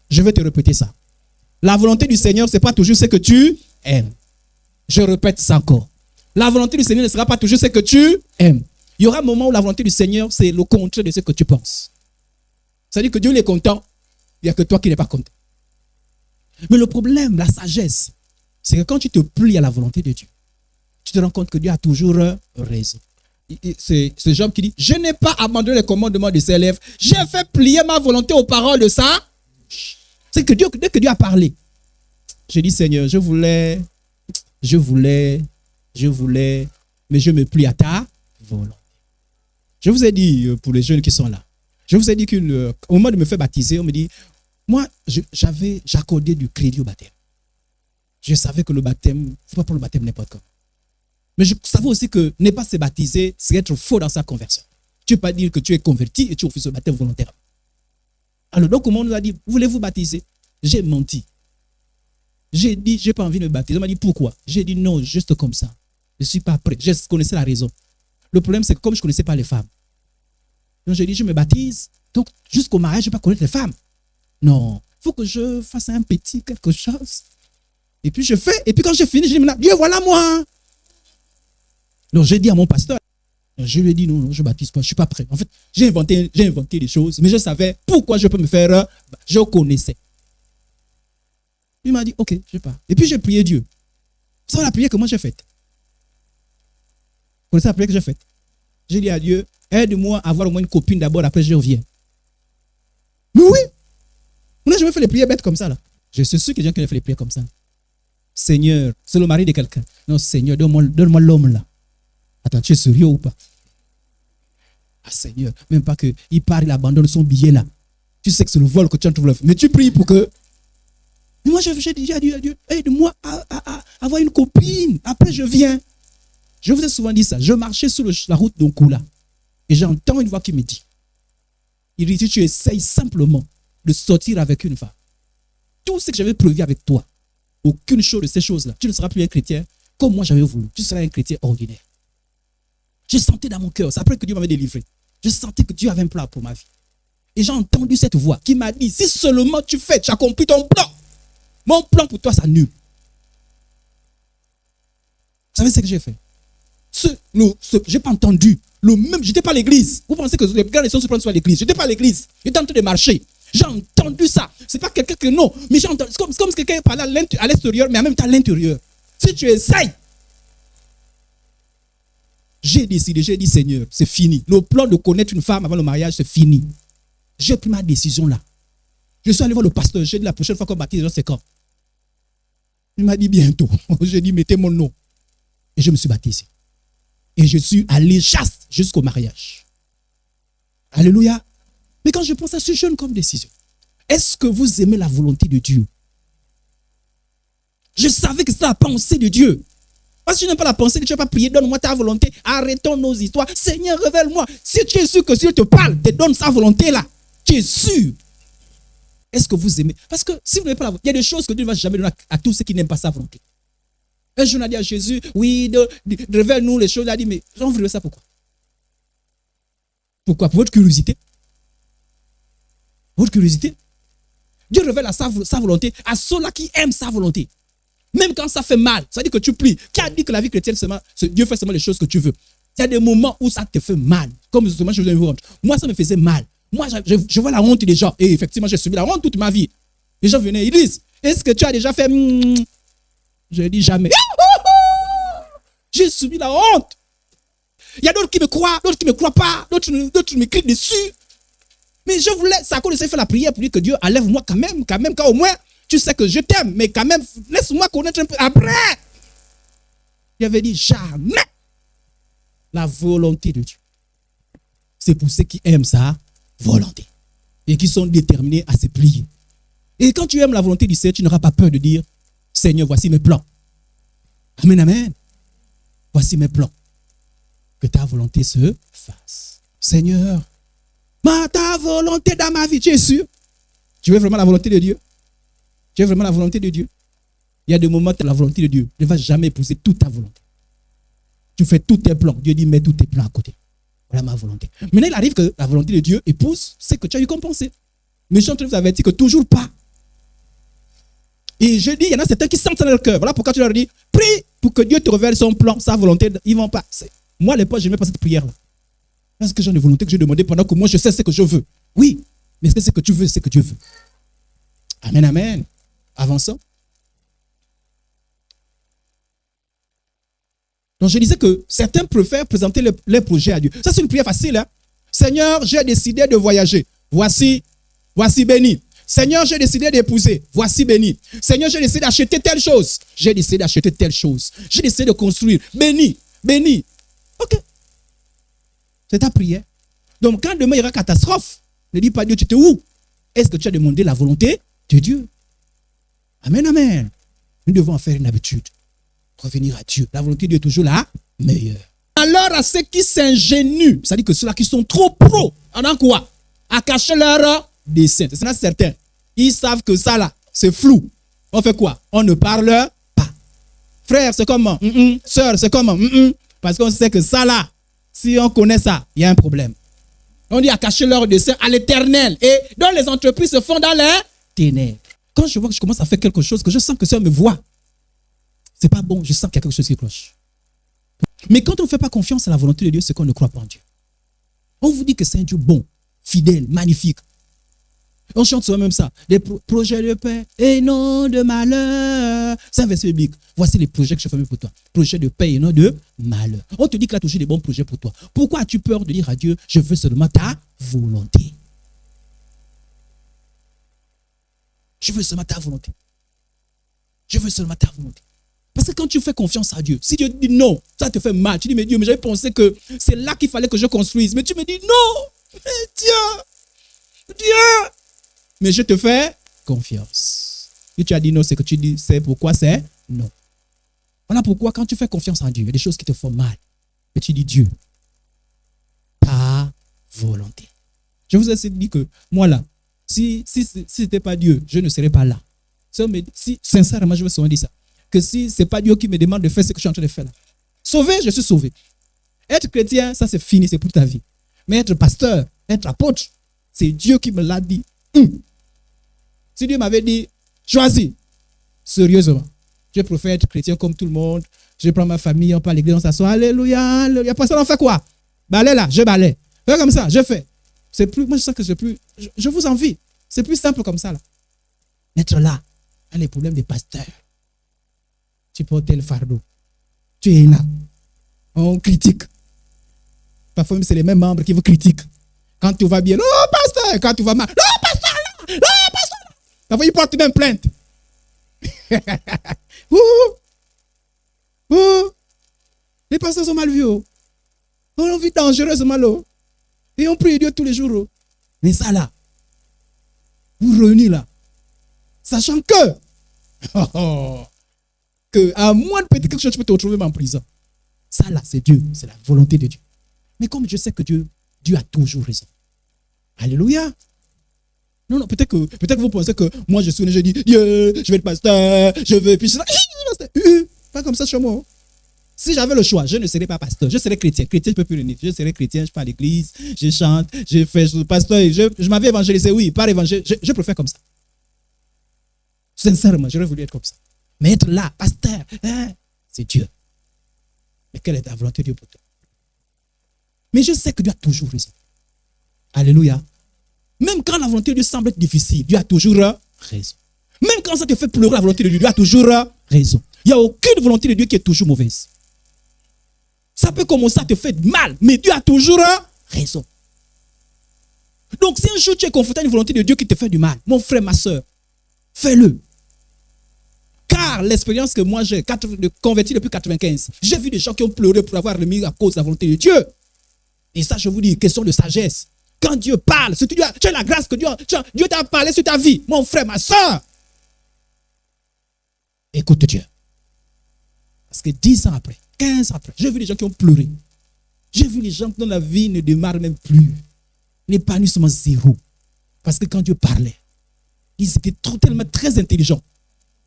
Je vais te répéter ça. La volonté du Seigneur, ce n'est pas toujours ce que tu aimes. Je répète ça encore. La volonté du Seigneur ne sera pas toujours ce que tu aimes. Il y aura un moment où la volonté du Seigneur, c'est le contraire de ce que tu penses. C'est-à-dire que Dieu est content, il n'y a que toi qui n'es pas content. Mais le problème, la sagesse, c'est que quand tu te plies à la volonté de Dieu, tu te rends compte que Dieu a toujours raison. C'est Job qui dit, je n'ai pas abandonné les commandements de ses lèvres, j'ai fait plier ma volonté aux paroles de ça. C'est que dès que Dieu a parlé, j'ai dit, Seigneur, je voulais, mais je me plie à ta volonté. Je vous ai dit, pour les jeunes qui sont là, je vous ai dit qu'au moment de me faire baptiser, on me dit, moi, j'accordais du crédit au baptême. Je savais que le baptême, il ne faut pas prendre le baptême n'importe comment. Mais je savais aussi que ne pas se baptiser, c'est être faux dans sa conversion. Tu ne peux pas dire que tu es converti et tu refuses le baptême volontairement. Alors, donc, comment on nous a dit, voulez-vous baptiser? J'ai menti. J'ai dit, je n'ai pas envie de me baptiser. On m'a dit, pourquoi? J'ai dit, non, juste comme ça. Je ne suis pas prêt. Je connaissais la raison. Le problème, c'est que comme je ne connaissais pas les femmes, donc j'ai dit, je me baptise. Donc, jusqu'au mariage, je ne vais pas connaître les femmes. Non, il faut que je fasse un petit quelque chose. Et puis, je fais. Et puis, quand j'ai fini, je dis, maintenant, Dieu, voilà moi. Donc, j'ai dit à mon pasteur, je lui ai dit, non, je ne baptise pas, je ne suis pas prêt. En fait, j'ai inventé des choses, mais je savais pourquoi je peux me faire. Je connaissais. Il m'a dit, ok, je pars. Et puis, j'ai prié Dieu. C'est la prière que moi j'ai faite. Vous connaissez la prière que j'ai faite? J'ai dit à Dieu, aide-moi à avoir au moins une copine d'abord, après je reviens. Mais oui! Moi, je me fais les prières bêtes comme ça, là. Je suis sûr qu'il y a des gens qui font les prières comme ça. Seigneur, c'est le mari de quelqu'un. Non, Seigneur, donne-moi l'homme là. Attends, tu es sérieux ou pas? Ah, Seigneur, même pas qu'il part, il abandonne son billet là. Tu sais que c'est le vol que tu as trouvé. Mais tu pries pour que. Mais moi, j'ai dit à Dieu, aide-moi à avoir une copine. Après, je viens. Je vous ai souvent dit ça. Je marchais sur la route d'Onkula. Et j'entends une voix qui me dit, Il dit, si tu essayes simplement de sortir avec une femme, tout ce que j'avais prévu avec toi, aucune chose de ces choses-là, tu ne seras plus un chrétien comme moi j'avais voulu. Tu seras un chrétien ordinaire. Je sentais dans mon cœur, c'est après que Dieu m'avait délivré. Je sentais que Dieu avait un plan pour ma vie. Et j'ai entendu cette voix qui m'a dit, si seulement tu fais, tu accomplis ton plan, mon plan pour toi s'annule. Vous savez ce que j'ai fait? Je n'ai pas entendu. Je n'étais pas à l'église. Vous pensez que les grandes leçons se prennent sur l'église? Je n'étais pas à l'église. J'étais en train de marcher. J'ai entendu ça. Ce n'est pas quelqu'un que non. Mais j'ai entendu. C'est comme si quelqu'un parlait à l'extérieur, mais en même temps à l'intérieur. Si tu essayes, j'ai décidé, j'ai dit Seigneur, c'est fini. Le plan de connaître une femme avant le mariage, c'est fini. J'ai pris ma décision là. Je suis allé voir le pasteur. J'ai dit la prochaine fois qu'on baptise, c'est quand? Il m'a dit bientôt. J'ai dit mettez mon nom. Et je me suis baptisé. Et je suis allé chaste jusqu'au mariage. Alléluia. Mais quand je pense à ce jeune comme décision, est-ce que vous aimez la volonté de Dieu? Je savais que c'était la pensée de Dieu. Parce que tu n'aimes pas la pensée, que tu n'as pas prié, donne-moi ta volonté, arrêtons nos histoires. Seigneur, révèle-moi. Si tu es sûr que si Dieu te parle, te donne sa volonté là, tu es sûr. Est-ce que vous aimez? Parce que si vous n'aimez pas la volonté, il y a des choses que Dieu ne va jamais donner à tous ceux qui n'aiment pas sa volonté. Un jour, on a dit à Jésus, oui, révèle-nous les choses. Il a dit, mais on veut ça pourquoi? Pourquoi? Pour votre curiosité. Votre curiosité. Dieu révèle sa volonté à ceux-là qui aiment sa volonté. Même quand ça fait mal, ça dit que tu pries. Qui a dit que la vie chrétienne, Dieu fait seulement les choses que tu veux? Il y a des moments où ça te fait mal. Comme justement, je vous ai dit, moi, ça me faisait mal. Moi, je vois la honte des gens. Et effectivement, j'ai subi la honte toute ma vie. Les gens venaient, ils disent, est-ce que tu as déjà fait... Je ne dis jamais. J'ai subi la honte. Il y a d'autres qui me croient, d'autres qui ne me croient pas, d'autres me crient dessus. Mais je voulais, c'est à cause de ça, faire la prière pour dire que Dieu enlève-moi quand même, quand au moins, tu sais que je t'aime, mais quand même, laisse-moi connaître un peu. Après, j'avais dit jamais la volonté de Dieu. C'est pour ceux qui aiment sa volonté et qui sont déterminés à se plier. Et quand tu aimes la volonté du Seigneur, tu n'auras pas peur de dire, Seigneur, voici mes plans. Amen, amen. Voici mes plans. Que ta volonté se fasse. Seigneur, ta volonté dans ma vie, tu es sûr? Tu veux vraiment la volonté de Dieu? Tu veux vraiment la volonté de Dieu? Il y a des moments où la volonté de Dieu ne va jamais épouser toute ta volonté. Tu fais tous tes plans. Dieu dit, mets tous tes plans à côté. Voilà ma volonté. Maintenant, il arrive que la volonté de Dieu épouse ce que tu as eu comme pensée. Mais je suis en train de vous avertir que toujours pas. Et je dis, il y en a certains qui sentent ça dans leur cœur. Voilà pourquoi tu leur dis, prie pour que Dieu te révèle son plan, sa volonté. Ils ne vont pas. Moi, à l'époque, je n'aimais pas cette prière-là. Parce que j'ai une volonté que j'ai demandé pendant que moi, je sais ce que je veux. Oui, mais est-ce que ce que tu veux, c'est ce que Dieu veut? Amen, amen. Avançons. Donc, je disais que certains préfèrent présenter les projets à Dieu. Ça, c'est une prière facile. Hein? Seigneur, j'ai décidé de voyager. Voici béni. Seigneur, j'ai décidé d'épouser. Voici béni. Seigneur, j'ai décidé d'acheter telle chose. J'ai décidé d'acheter telle chose. J'ai décidé de construire. Béni, béni. Ok. C'est ta prière. Donc, quand demain il y aura catastrophe, ne dis pas Dieu, tu étais où? Est-ce que tu as demandé la volonté de Dieu? Amen, amen. Nous devons en faire une habitude. Revenir à Dieu. La volonté de Dieu est toujours la meilleure. Alors, à ceux qui s'ingénuent, c'est-à-dire que ceux-là qui sont trop pros, en quoi? À cacher leur dessein. C'est ça, certains. Ils savent que ça là, c'est flou. On fait quoi? On ne parle pas. Frère, c'est comment? Sœur, c'est comment? Parce qu'on sait que ça là, si on connaît ça, il y a un problème. On dit à cacher leur dessein à l'Éternel. Et donc les entreprises se font dans les ténèbres. Quand je vois que je commence à faire quelque chose, que je sens que ça me voit, c'est pas bon, je sens qu'il y a quelque chose qui cloche. Mais quand on ne fait pas confiance à la volonté de Dieu, c'est qu'on ne croit pas en Dieu. On vous dit que c'est un Dieu bon, fidèle, magnifique. On chante souvent même ça. Des projets de paix et non de malheur. C'est un verset biblique. Voici les projets que je fais pour toi. Projets de paix et non de malheur. On te dit qu'il a toujours des bons projets pour toi. Pourquoi as-tu peur de dire à Dieu, je veux seulement ta volonté? Je veux seulement ta volonté. Je veux seulement ta volonté. Parce que quand tu fais confiance à Dieu, si Dieu dit non, ça te fait mal. Tu dis, mais Dieu, mais j'avais pensé que c'est là qu'il fallait que je construise. Mais tu me dis non. Mais Dieu. Mais je te fais confiance. Si tu as dit non, c'est que tu dis, c'est pourquoi c'est non. Voilà pourquoi quand tu fais confiance en Dieu, il y a des choses qui te font mal. Et tu dis, Dieu, ta volonté. Je vous ai dit que moi là, si ce n'était pas Dieu, je ne serais pas là. Si, sincèrement, je veux souvent dire ça. Que si ce n'est pas Dieu qui me demande de faire ce que je suis en train de faire là. Sauvé, je suis sauvé. Être chrétien, ça c'est fini, c'est pour ta vie. Mais être pasteur, être apôtre, c'est Dieu qui me l'a dit. Si Dieu m'avait dit, choisis, sérieusement, je préfère être chrétien comme tout le monde. Je prends ma famille, on part à l'église, on s'assoit. Alléluia, alléluia. Pasteur, on fait quoi? Balai là, je balai. Fais comme ça, je fais. C'est plus, moi je sens que c'est plus, je vous envie. C'est plus simple comme ça là. Être là, a les problèmes des pasteurs. Tu portes le fardeau. Tu es là. On critique. Parfois même c'est les mêmes membres qui vous critiquent. Quand tout va bien, non pasteur. Quand tout va mal, non pasteur là, non pasteur là. Parfois ils portent même plainte. Les pasteurs sont mal vus. On vit dangereusement là. Et on prie Dieu tous les jours. Mais ça là, vous réunissez là, sachant que, à moins de petit quelque chose, tu peux te retrouver en prison. Ça là, c'est Dieu, c'est la volonté de Dieu. Mais comme je sais que Dieu a toujours raison. Alléluia. Non, peut-être que vous pensez que moi je suis né, je dis, Dieu, je vais être pasteur, je veux, puis pas comme ça chez moi. Si j'avais le choix, je ne serais pas pasteur, je serais chrétien. Chrétien, je ne peux plus venir. Je serais chrétien, je pars à l'église, je chante, je fais pasteur, je m'avais évangélisé, oui, par évangile, je préfère comme ça. Sincèrement, j'aurais voulu être comme ça. Mais être là, pasteur, c'est Dieu. Mais quelle est ta volonté de Dieu pour toi? Mais je sais que Dieu a toujours raison. Alléluia. Même quand la volonté de Dieu semble être difficile, Dieu a toujours raison. Même quand ça te fait pleurer la volonté de Dieu, Dieu a toujours raison. Il n'y a aucune volonté de Dieu qui est toujours mauvaise. Ça peut commencer à te faire mal, mais Dieu a toujours raison. Donc si un jour tu es confronté à une volonté de Dieu qui te fait du mal, mon frère, ma soeur, fais-le. Car l'expérience que moi j'ai, de converti depuis 95, j'ai vu des gens qui ont pleuré pour avoir remis à cause de la volonté de Dieu. Et ça, je vous dis, question de sagesse. Quand Dieu parle, tu as la grâce que Dieu t'a parlé sur ta vie, mon frère, ma soeur. Écoute Dieu. Parce que 10 ans après, 15 ans après, j'ai vu des gens qui ont pleuré. J'ai vu des gens dont la vie ne démarre même plus. L'épanouissement zéro. Parce que quand Dieu parlait, ils étaient tellement très intelligents.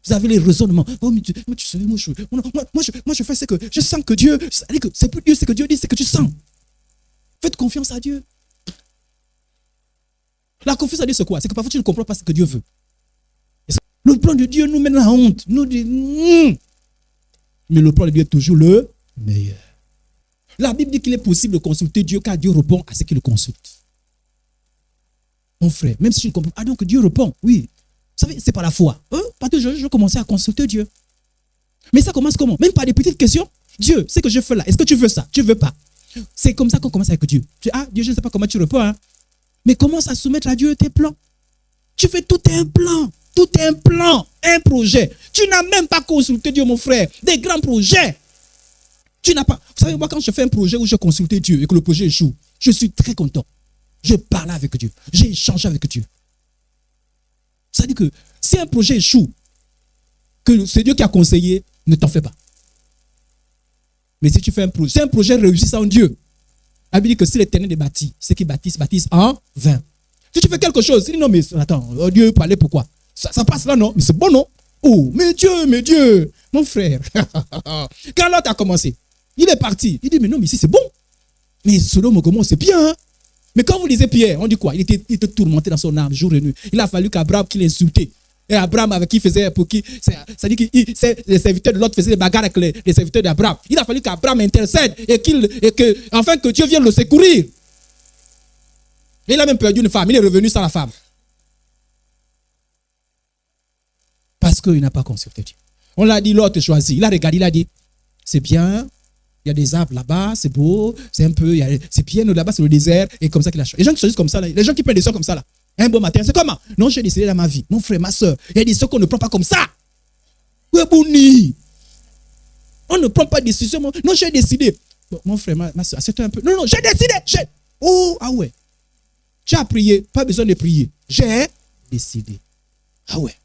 Vous avez les raisonnements. Oh, mais tu sais, moi je fais ce que je sens que Dieu. C'est plus Dieu, c'est que Dieu dit, c'est que tu sens. Faites confiance à Dieu. La confiance à Dieu, c'est quoi? C'est que parfois tu ne comprends pas ce que Dieu veut. Le plan de Dieu nous mène à la honte. Nous dit, mais le plan de Dieu est toujours le meilleur. La Bible dit qu'il est possible de consulter Dieu car Dieu répond à ce qu'il consulte. Mon frère, même si tu ne comprends pas, donc Dieu répond, oui. Vous savez, c'est pas la foi. Pas toujours, je vais commencer à consulter Dieu. Mais ça commence comment? Même par des petites questions. Dieu, ce que je fais là, est-ce que tu veux ça? Tu ne veux pas? C'est comme ça qu'on commence avec Dieu. Dieu, je ne sais pas comment tu réponds. Hein? Mais commence à soumettre à Dieu tes plans. Tu fais tout un plan. Tout un plan, un projet. Tu n'as même pas consulté Dieu, mon frère. Des grands projets. Tu n'as pas. Vous savez, moi, quand je fais un projet où je consulte Dieu et que le projet échoue, je suis très content. Je parle avec Dieu. J'ai échangé avec Dieu. Ça veut dire que si un projet échoue, que c'est Dieu qui a conseillé, ne t'en fais pas. Mais si tu fais un projet, si un projet réussit sans Dieu, la Bible dit que si l'Éternel est bâti, ceux qui bâtissent, bâtissent en vain. Si tu fais quelque chose, il dit non, mais attends, Dieu parlait pourquoi? Ça passe là, non? Mais c'est bon, non? Oh, mais Dieu, mon frère. Quand l'autre a commencé, il est parti. Il dit, mais non, mais ici c'est bon. Mais Sodome et Gomorrhe, c'est bien. Hein? Mais quand vous lisez Pierre, on dit quoi? Il était tourmenté dans son âme, jour et nuit. Il a fallu qu'Abraham qu'il l'insultait. Et Abraham, avec qui faisait, pour qui, ça dit que les serviteurs de l'autre faisaient des bagarres avec les serviteurs d'Abraham. Il a fallu qu'Abraham intercède enfin que Dieu vienne le secourir. Et il a même perdu une femme. Il est revenu sans la femme. Parce qu'il n'a pas consulté Dieu. On l'a dit, l'autre choisi. Il a regardé, il a dit, c'est bien, il y a des arbres là-bas, c'est beau, c'est un peu, c'est bien, là-bas c'est le désert, et comme ça qu'il a choisi. Les gens qui choisissent comme ça, là, les gens qui prennent des soins comme ça, là, un bon matin, c'est comment? Non, j'ai décidé dans ma vie, mon frère, ma soeur, il y a des soins qu'on ne prend pas comme ça. Ouais, Bouni. On ne prend pas de décision. Non, j'ai décidé. Bon, mon frère, ma soeur, c'est un peu. Non, j'ai décidé. Oh, ah ouais. Tu as prié, pas besoin de prier. J'ai décidé. Ah ouais.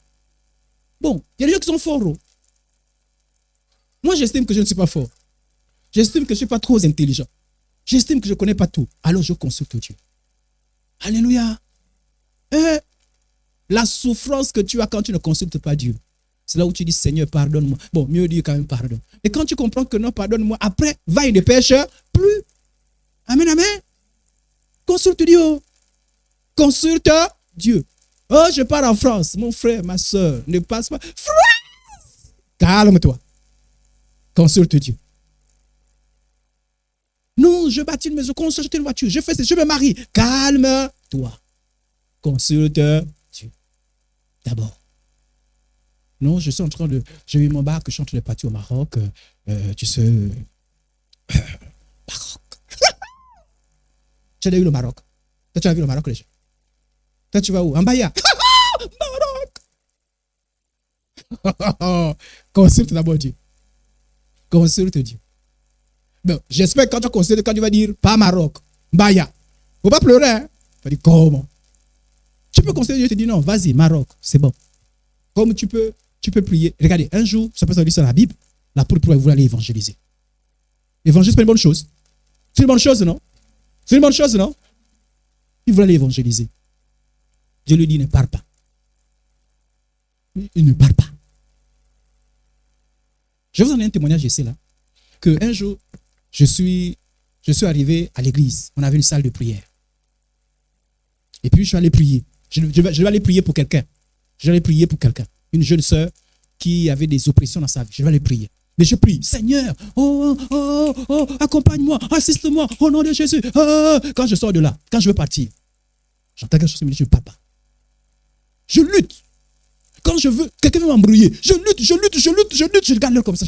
Bon, il y a des gens qui sont forts. Oh. Moi, j'estime que je ne suis pas fort. J'estime que je ne suis pas trop intelligent. J'estime que je ne connais pas tout. Alors, je consulte Dieu. Alléluia. Et la souffrance que tu as quand tu ne consultes pas Dieu, c'est là où tu dis, Seigneur, pardonne-moi. Bon, mieux dire quand même pardon. Et quand tu comprends que non, pardonne-moi, après, va et ne pêche plus. Amen, amen. Consulte Dieu. Consulte Dieu. Oh, je pars en France. Mon frère, ma soeur, ne passe pas. Frère, calme-toi. Consulte Dieu. Non, je bâtis une maison, je achète une voiture, je fais ça, je me marie. Calme-toi. Consulte Dieu. D'abord. Non, je suis en train de... J'ai eu mon bar que je suis en train de partir au Maroc. Tu sais... Maroc. Tu as eu le Maroc. Toi, tu as vu le Maroc déjà. Toi, tu vas où? En Bahia. Maroc. Consulte d'abord Dieu. Consulte Dieu. Bon, j'espère que quand tu consultes, quand tu vas dire pas Maroc, Bahia. Il ne faut pas pleurer. Hein? Tu vas dire comment? Tu peux consulter Dieu, te dire non, vas-y, Maroc, c'est bon. Comme tu peux prier. Regardez, un jour, ça peut se dire sur la Bible, l'apôtre Paul voulait aller évangéliser. Évangéliser, c'est pas une bonne chose. C'est une bonne chose, non? C'est une bonne chose, non? Il voulait aller évangéliser. Dieu lui dit, ne pars pas. Il ne part pas. Je vais vous donner un témoignage ici, là. Qu'un jour, je suis arrivé à l'église. On avait une salle de prière. Et puis, je suis allé prier. Je vais aller prier pour quelqu'un. Je vais aller prier pour quelqu'un. Une jeune sœur qui avait des oppressions dans sa vie. Je vais aller prier. Mais je prie, Seigneur, accompagne-moi, assiste-moi, au nom de Jésus. Quand je sors de là, quand je veux partir, j'entends quelque chose qui me dit, je ne pars pas. Je lutte. Quand je veux, quelqu'un veut m'embrouiller. Je lutte. Je regarde l'heure comme ça.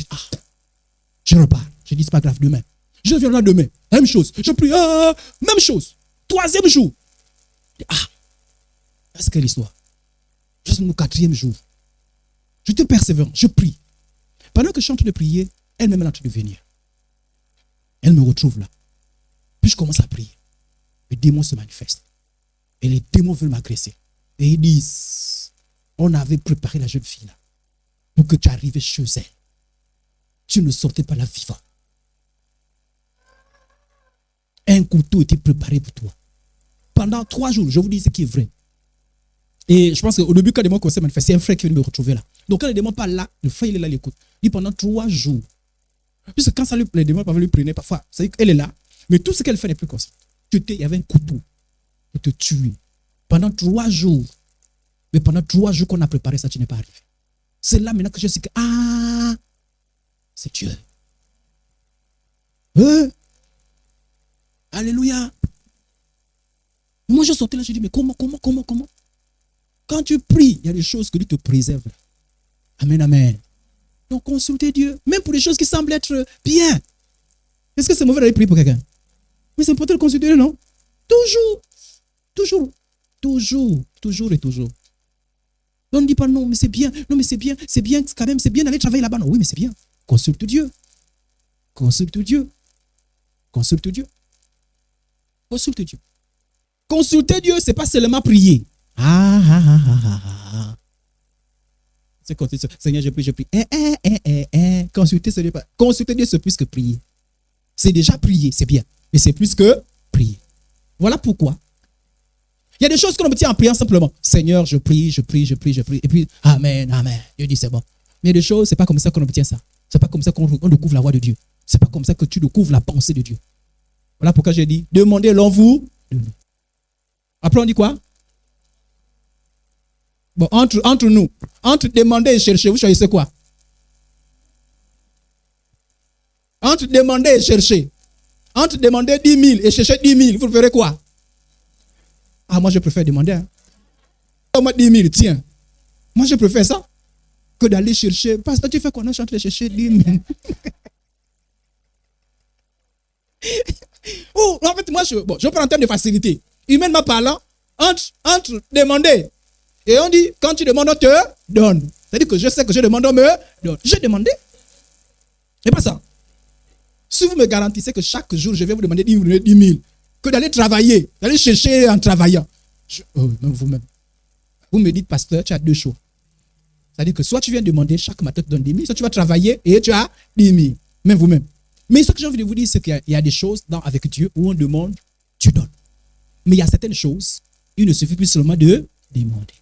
Je repars. Je dis, c'est pas grave, demain. Je reviendrai demain. Même chose. Je prie, même chose. Troisième jour. Est-ce que l'histoire? Juste le quatrième jour. J'étais persévérant, je prie. Pendant que je suis en train de prier, elle-même est en train de venir. Elle me retrouve là. Puis je commence à prier. Les démons se manifestent. Et les démons veulent m'agresser. Et ils disent, on avait préparé la jeune fille là pour que tu arrives chez elle. Tu ne sortais pas là vivant. Un couteau était préparé pour toi. Pendant 3 jours, je vous dis ce qui est vrai. Et je pense qu'au début, quand les démons commençaient à manifester, c'est un frère qui vient me retrouver là. Donc quand les démons parlent là, le frère il est là, il écoute. Il dit pendant 3 jours. Puisque quand ça, les démons lui prenaient parfois, ça veut dire qu'elle est là, mais tout ce qu'elle fait n'est plus comme ça. Il y avait un couteau pour te tuer. Pendant 3 jours. Mais pendant 3 jours qu'on a préparé ça, tu n'es pas arrivé. C'est là maintenant que je sais que, c'est Dieu. Alléluia. Moi, je sortais là, je dis, mais comment? Quand tu pries, il y a des choses que Dieu te préserve. Amen, amen. Donc, consultez Dieu, même pour des choses qui semblent être bien. Est-ce que c'est mauvais d'aller prier pour quelqu'un? Mais c'est important de consulter, non? Toujours. On ne dit pas non, mais c'est bien. Non, mais c'est bien quand même, c'est bien d'aller travailler là-bas. Non, oui, mais c'est bien. Consulte Dieu. Consulte Dieu. Consulter Dieu, ce n'est pas seulement prier. C'est quand Seigneur, je prie. Consulter Dieu, c'est plus que prier. C'est déjà prier, c'est bien. Mais c'est plus que prier. Voilà pourquoi. Il y a des choses qu'on obtient en priant simplement. Seigneur, je prie. Et puis, amen. Dieu dit, c'est bon. Mais il y a des choses, ce n'est pas comme ça qu'on obtient ça. Ce n'est pas comme ça qu'on découvre la voix de Dieu. Ce n'est pas comme ça que tu découvres la pensée de Dieu. Voilà pourquoi j'ai dit, demandez l'en vous. Après, on dit quoi? Bon, entre nous, entre demander et chercher, vous choisissez quoi? Entre demander et chercher, entre demander 10 000 et chercher 10 000, vous ferez quoi? Moi, je préfère demander. Moi, 10 000, tiens. Moi, je préfère ça que d'aller chercher. Parce que tu fais qu'on a chanté chercher 10 000. En fait, moi, je prends en termes de facilité. Humainement parlant, entre demander. Et on dit, quand tu demandes, on te donne. C'est-à-dire que je sais que je demande, on me donne. J'ai demandé. C'est pas ça. Si vous me garantissez que chaque jour, je vais vous demander 10 000, que d'aller travailler, d'aller chercher en travaillant. Même vous-même. Vous me dites, pasteur, tu as 2 choix. C'est-à-dire que soit tu viens demander, chaque matin, tu donnes 10 000, soit tu vas travailler et tu as 10 000. Même vous-même. Mais ce que j'ai envie de vous dire, c'est qu'il y a des choses avec Dieu où on demande, tu donnes. Mais il y a certaines choses, il ne suffit plus seulement de demander.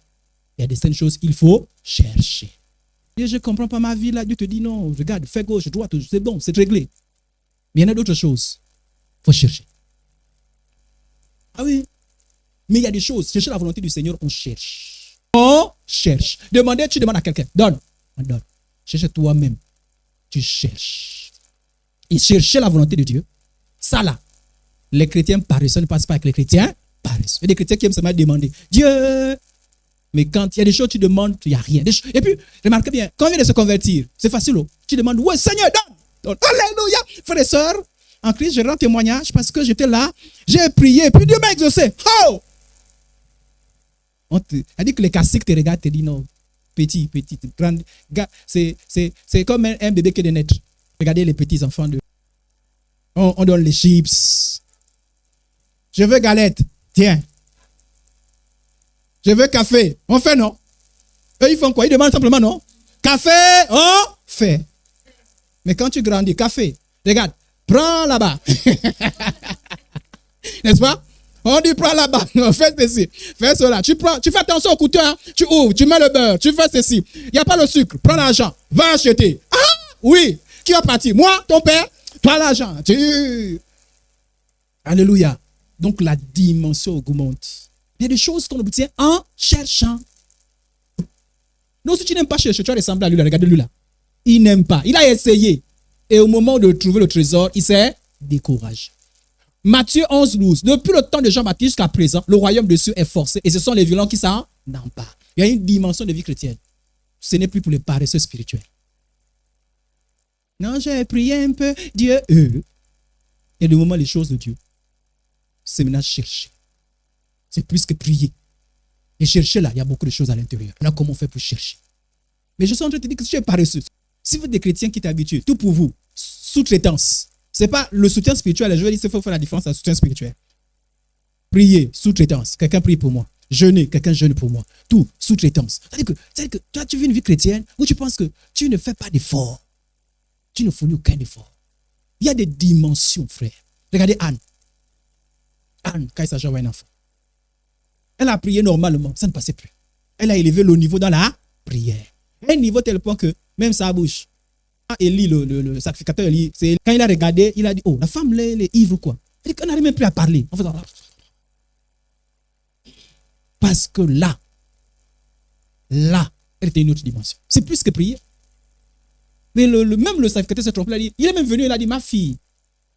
Il y a certaines choses, il faut chercher. Et je ne comprends pas ma vie là. Dieu te dit non, regarde, fais gauche, droite, c'est bon, c'est réglé. Mais il y en a d'autres choses. Il faut chercher. Ah oui. Mais il y a des choses. Chercher la volonté du Seigneur, on cherche. On cherche. Demander, tu demandes à quelqu'un. Donne. On donne. Cherche toi-même. Tu cherches. Et chercher la volonté de Dieu, ça là, les chrétiens paresseux ne passent pas avec les chrétiens paresseux. Il y a des chrétiens qui aiment seulement demander. Dieu. Mais quand il y a des choses, tu demandes, il n'y a rien. Et puis, remarquez bien, quand on vient de se convertir, c'est facile. Tu demandes, ouais, Seigneur, donne. Alléluia. Frères et sœurs, en Christ, je rends témoignage parce que j'étais là, j'ai prié, puis Dieu m'a exaucé. Oh! On dit que les caciques te regardent, te disent non, petit, grande. C'est comme un bébé qui est de naître. Regardez les petits enfants. On donne les chips. Je veux galette. Tiens. Je veux café. On fait non. Eux, ils font quoi? Ils demandent simplement non. Café, on fait. Mais quand tu grandis, café, regarde, prends là-bas. N'est-ce pas? On dit prends là-bas, fais ceci, fais cela. Tu fais attention au couteau, hein? Tu ouvres, tu mets le beurre, tu fais ceci. Il n'y a pas le sucre, prends l'argent, va acheter. Ah oui, qui va partir? Moi, ton père, toi l'argent. Alléluia. Donc la dimension augmente. Il y a des choses qu'on obtient en cherchant. Non, si tu n'aimes pas chercher, tu vas ressembler à lui, regardez lui là. Il n'aime pas. Il a essayé. Et au moment de trouver le trésor, il s'est découragé. Matthieu 11, 12. Depuis le temps de Jean-Baptiste jusqu'à présent, le royaume de Dieu est forcé et ce sont les violents qui s'en emparent. Il y a une dimension de vie chrétienne. Ce n'est plus pour les paresseux spirituels. Non, j'ai prié un peu. Dieu, Et le moment, les choses de Dieu, c'est maintenant chercher. C'est plus que prier. Et chercher là, il y a beaucoup de choses à l'intérieur. Maintenant, comment on fait pour chercher? Mais je suis en train de te dire que si tu es paresseux, si vous êtes des chrétiens qui t'habituent, tout pour vous, sous-traitance. Ce n'est pas le soutien spirituel. Je veux dire, il faut faire la différence entre le soutien spirituel. Prier, sous-traitance. Quelqu'un prie pour moi. Jeûner, quelqu'un jeûne pour moi. Tout, sous-traitance. C'est-à-dire que toi, tu vis une vie chrétienne où tu penses que tu ne fais pas d'effort. Tu ne fournis aucun effort. Il y a des dimensions, frère. Regardez Anne. Anne, quand il s'agit d'avoir un enfant. Elle a prié normalement, ça ne passait plus. Elle a élevé le niveau dans la prière. Un niveau tel point que même sa bouche. Élie, le sacrificateur Élie, quand il a regardé, il a dit, oh, la femme, elle est ivre ou quoi? Elle n'arrive même plus à parler. En fait, parce que là, elle était une autre dimension. C'est plus que prier. Mais même le sacrificateur s'est trompé, il est même venu, il a dit, ma fille,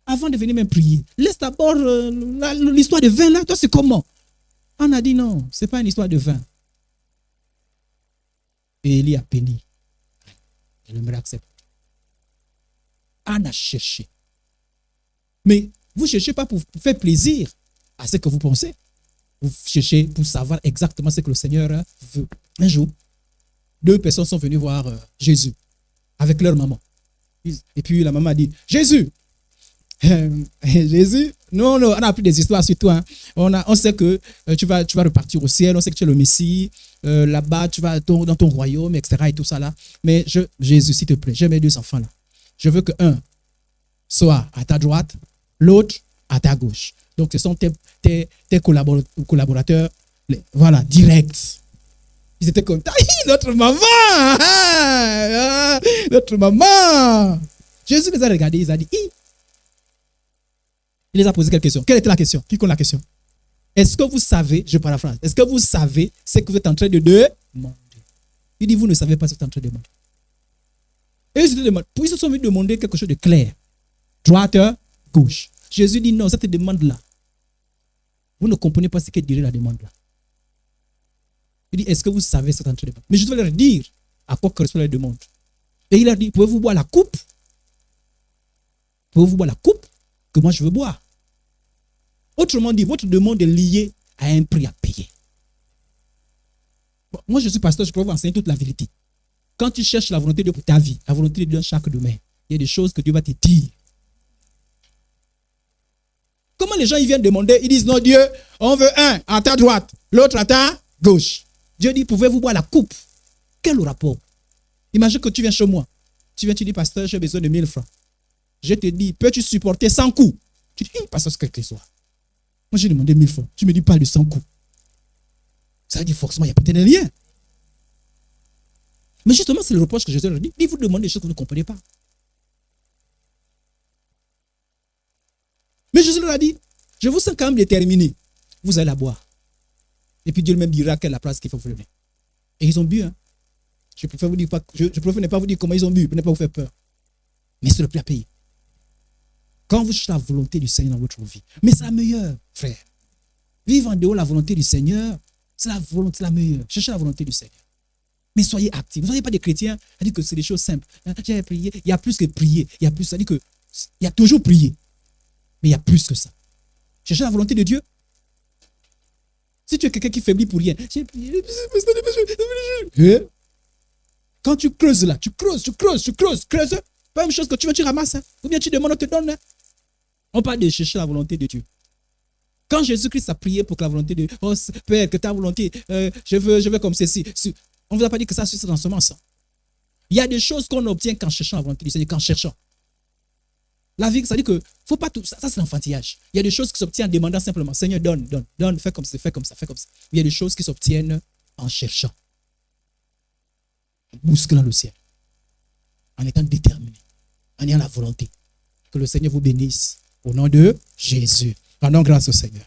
avant de venir même prier, laisse d'abord l'histoire de vin là, toi c'est comment? On a dit non, ce n'est pas une histoire de vin. Et Élie a béni. Et le miracle accepte. Anne a cherché. Mais vous ne cherchez pas pour faire plaisir à ce que vous pensez. Vous cherchez pour savoir exactement ce que le Seigneur veut. Un jour, 2 personnes sont venues voir Jésus avec leur maman. Et puis la maman a dit, Jésus, Jésus, non, on a appris des histoires sur toi. Hein. On sait que tu vas repartir au ciel, on sait que tu es le Messie. Là-bas, tu vas dans ton royaume, etc. Et tout ça là. Mais Jésus, s'il te plaît, j'ai mes 2 enfants là. Je veux que un soit à ta droite, l'autre à ta gauche. Donc, ce sont tes collaborateurs, voilà, directs. Ils étaient comme, notre maman, notre maman. Jésus les a regardés, il a dit, il les a posé quelques questions. Quelle était la question? Qui connaît la question? Est-ce que vous savez, je paraphrase, est-ce que vous savez ce que vous êtes en train de demander? Il dit, vous ne savez pas ce que vous êtes en train de demander. Et ils se sont venus demander quelque chose de clair. Droite, gauche. Jésus dit, non, cette demande-là, vous ne comprenez pas ce qu'est dirait la demande-là. Il dit, est-ce que vous savez ce que vous êtes en train de demander? Mais je dois leur dire à quoi correspond la demande. Et il a dit, pouvez-vous boire la coupe? Pouvez-vous boire la coupe que moi je veux boire? Autrement dit, votre demande est liée à un prix à payer. Bon, moi, je suis pasteur, je peux vous enseigner toute la vérité. Quand tu cherches la volonté de Dieu pour ta vie, la volonté de Dieu dans chaque domaine, il y a des choses que Dieu va te dire. Comment les gens ils viennent demander, ils disent, non Dieu, on veut un à ta droite, l'autre à ta gauche. Dieu dit, pouvez-vous boire la coupe? Quel rapport? Imagine que tu viens chez moi. Tu dis, pasteur, j'ai besoin de 1000 francs. Je te dis, peux-tu supporter 100 coups? Tu dis, pasteur, quel que soit. Moi, j'ai demandé 1000 fois. Tu me dis pas le 100 coups. Ça veut dire forcément, il y a peut-être un lien. Mais justement, c'est le reproche que Jésus leur dit. Il vous demande des choses que vous ne comprenez pas. Mais Jésus leur a dit, je vous sens quand même déterminé. Vous allez la boire. Et puis Dieu lui-même dira quelle est la place qu'il faut vous donner. Et ils ont bu. Hein. Je préfère ne pas vous dire comment ils ont bu, pour ne pas vous faire peur. Mais c'est le prix à payer. Quand vous cherchez la volonté du Seigneur dans votre vie, mais c'est la meilleure, frère. Vivre en dehors de la volonté du Seigneur, c'est la volonté la meilleure. Cherchez la volonté du Seigneur. Mais soyez actifs. Vous ne soyez pas des chrétiens, ça dit que c'est des choses simples. J'ai prié. Il y a plus que prier. Il y a plus, ça dit que il y a toujours prié. Mais il y a plus que ça. Cherchez la volonté de Dieu. Si tu es quelqu'un qui faiblit pour rien, j'ai prié. Quand tu creuses là, tu creuses. Pas la même chose que tu ramasses. Hein. Ou bien tu demandes, on te donne. Hein. On parle de chercher la volonté de Dieu. Quand Jésus-Christ a prié pour que la volonté de Dieu, oh Père, que ta volonté, je veux comme ceci. On ne vous a pas dit que ça c'est dans ce sens. Il y a des choses qu'on obtient qu'en cherchant la volonté du Seigneur, qu'en cherchant. La vie, ça dit que faut pas tout ça, c'est l'enfantillage. Il y a des choses qui s'obtiennent en demandant simplement, Seigneur, donne, fais comme ça. Il y a des choses qui s'obtiennent en cherchant, en bousculant le ciel, en étant déterminé, en ayant la volonté. Que le Seigneur vous bénisse au nom de Jésus. Rendons grâce au Seigneur.